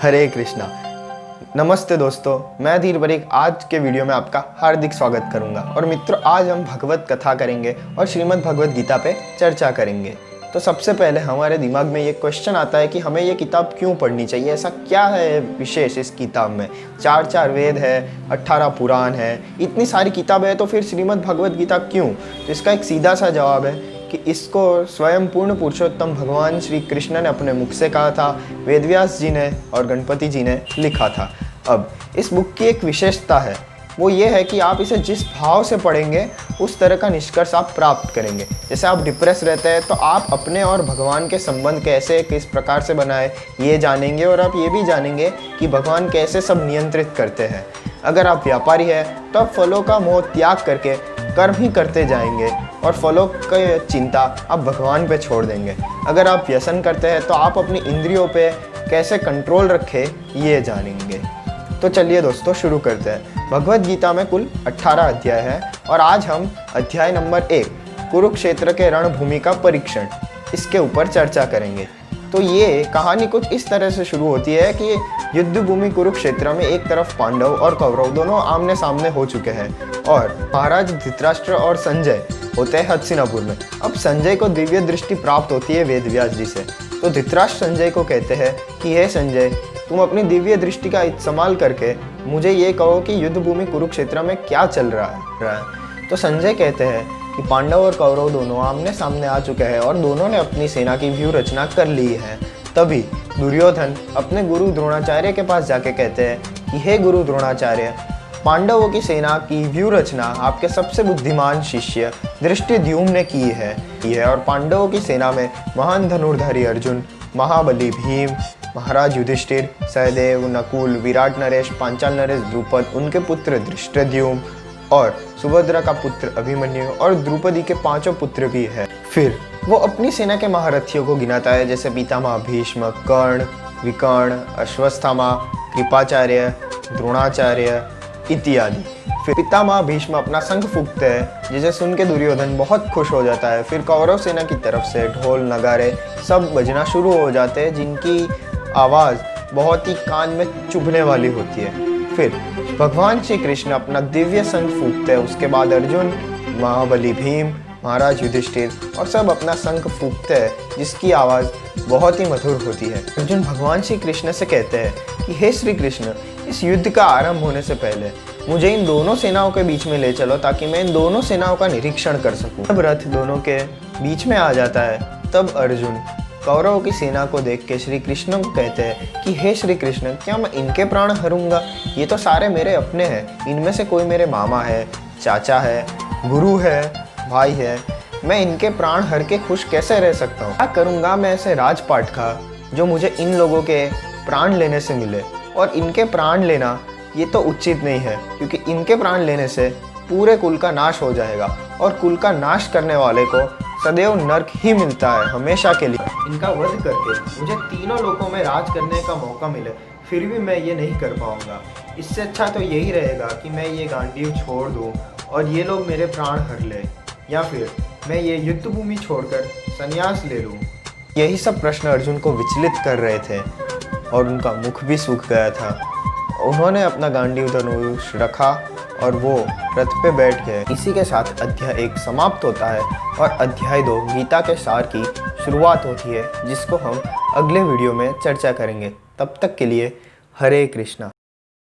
हरे कृष्णा। नमस्ते दोस्तों, मैं धीर बरीक आज के वीडियो में आपका हार्दिक स्वागत करूंगा। और मित्रों, आज हम भगवत कथा करेंगे और श्रीमद् भगवत गीता पे चर्चा करेंगे। तो सबसे पहले हमारे दिमाग में ये क्वेश्चन आता है कि हमें ये किताब क्यों पढ़नी चाहिए, ऐसा क्या है विशेष इस किताब में। चार वेद है, 18 पुराण है, इतनी सारी किताबें हैं, तो फिर श्रीमद् भगवत गीता क्यों? तो इसका एक सीधा सा जवाब है कि इसको स्वयं पूर्ण पुरुषोत्तम भगवान श्री कृष्ण ने अपने मुख से कहा था, वेदव्यास जी ने और गणपति जी ने लिखा था। अब इस बुक की एक विशेषता है, वो ये है कि आप इसे जिस भाव से पढ़ेंगे उस तरह का निष्कर्ष आप प्राप्त करेंगे। जैसे आप डिप्रेस रहते हैं तो आप अपने और भगवान के संबंध कैसे किस प्रकार से बनाए ये जानेंगे, और आप ये भी जानेंगे कि भगवान कैसे सब नियंत्रित करते हैं। अगर आप व्यापारी हैं तो आप फलों का मोह त्याग करके कर्म ही करते जाएंगे और फलों की चिंता आप भगवान पे छोड़ देंगे। अगर आप व्यसन करते हैं तो आप अपनी इंद्रियों पे कैसे कंट्रोल रखें ये जानेंगे। तो चलिए दोस्तों, शुरू करते हैं। भगवत गीता में कुल 18 अध्याय हैं और आज हम अध्याय नंबर 1 कुरुक्षेत्र के रणभूमि का परीक्षण इसके ऊपर चर्चा करेंगे। तो ये कहानी कुछ इस तरह से शुरू होती है कि युद्ध भूमि कुरुक्षेत्र में एक तरफ पांडव और कौरव दोनों आमने सामने हो चुके हैं और महाराज धृतराष्ट्र और संजय होते हैं हस्तिनापुर में। अब संजय को दिव्य दृष्टि प्राप्त होती है वेदव्यास जी से। तो धृतराष्ट्र संजय को कहते हैं कि हे संजय, तुम अपनी दिव्य दृष्टि का इस्तेमाल करके मुझे ये कहो कि युद्ध भूमि कुरुक्षेत्र में क्या चल रहा है। तो संजय कहते हैं कि पांडव और कौरव दोनों आमने सामने आ चुके हैं और दोनों ने अपनी सेना की व्यूह रचना कर ली है। तभी दुर्योधन अपने गुरु द्रोणाचार्य के पास जाके कहते हैं कि हे गुरु द्रोणाचार्य, पांडवों की सेना की व्यूह रचना आपके सबसे बुद्धिमान शिष्य धृष्टद्युम्न ने की है और पांडवों की सेना में महान धनुर्धारी अर्जुन, महाबली भीम, महाराज युधिष्ठिर, सहदेव, नकुल, विराट नरेश, पांचाल नरेश द्रुपद, उनके पुत्र धृष्टद्युम्न और सुभद्रा का पुत्र अभिमन्यु और द्रौपदी के 5 पुत्र भी है। फिर वो अपनी सेना के महारथियों को गिनाता है, जैसे पितामह भीष्म, कर्ण, विकर्ण, अश्वत्थामा, कृपाचार्य, द्रोणाचार्य इत्यादि। फिर पितामह भीष्म अपना शंख फूंकते हैं, जिसे सुन के दुर्योधन बहुत खुश हो जाता है। फिर कौरव सेना की तरफ से ढोल नगारे सब बजना शुरू हो जाते हैं, जिनकी आवाज़ बहुत ही कान में चुभने वाली होती है। फिर भगवान श्री कृष्ण अपना दिव्य शंख फूंकते हैं। उसके बाद अर्जुन, महाबली भीम, महाराज युधिष्ठिर और सब अपना शंख फूंकते हैं, जिसकी आवाज़ बहुत ही मधुर होती है। अर्जुन भगवान श्री कृष्ण से कहते हैं कि हे श्री कृष्ण, इस युद्ध का आरंभ होने से पहले मुझे इन दोनों सेनाओं के बीच में ले चलो, ताकि मैं इन दोनों सेनाओं का निरीक्षण कर सकूं। जब रथ दोनों के बीच में आ जाता है तब अर्जुन कौरवों की सेना को देख के श्री कृष्ण को कहते हैं कि हे श्री कृष्ण, क्या मैं इनके प्राण हरूंगा? ये तो सारे मेरे अपने हैं, इनमें से कोई मेरे मामा है, चाचा है, गुरु है, भाई है। मैं इनके प्राण हर के खुश कैसे रह सकता हूँ? क्या करूँगा मैं ऐसे राजपाट का जो मुझे इन लोगों के प्राण लेने से मिले? और इनके प्राण लेना ये तो उचित नहीं है, क्योंकि इनके प्राण लेने से पूरे कुल का नाश हो जाएगा और कुल का नाश करने वाले को सदैव नर्क ही मिलता है हमेशा के लिए। इनका वध करके मुझे तीनों लोकों में राज करने का मौका मिले, फिर भी मैं ये नहीं कर पाऊंगा। इससे अच्छा तो यही रहेगा कि मैं ये गांडीव छोड़ दूं और ये लोग मेरे प्राण हर ले, या फिर मैं ये युद्ध भूमि छोड़कर संन्यास ले लूं। यही सब प्रश्न अर्जुन को विचलित कर रहे थे और उनका मुख भी सूख गया था। उन्होंने अपना गांडीव धनुष रखा और वो रथ पे बैठ गए। इसी के साथ अध्याय 1 समाप्त होता है और अध्याय 2 गीता के सार की शुरुआत होती है, जिसको हम अगले वीडियो में चर्चा करेंगे। तब तक के लिए हरे कृष्णा।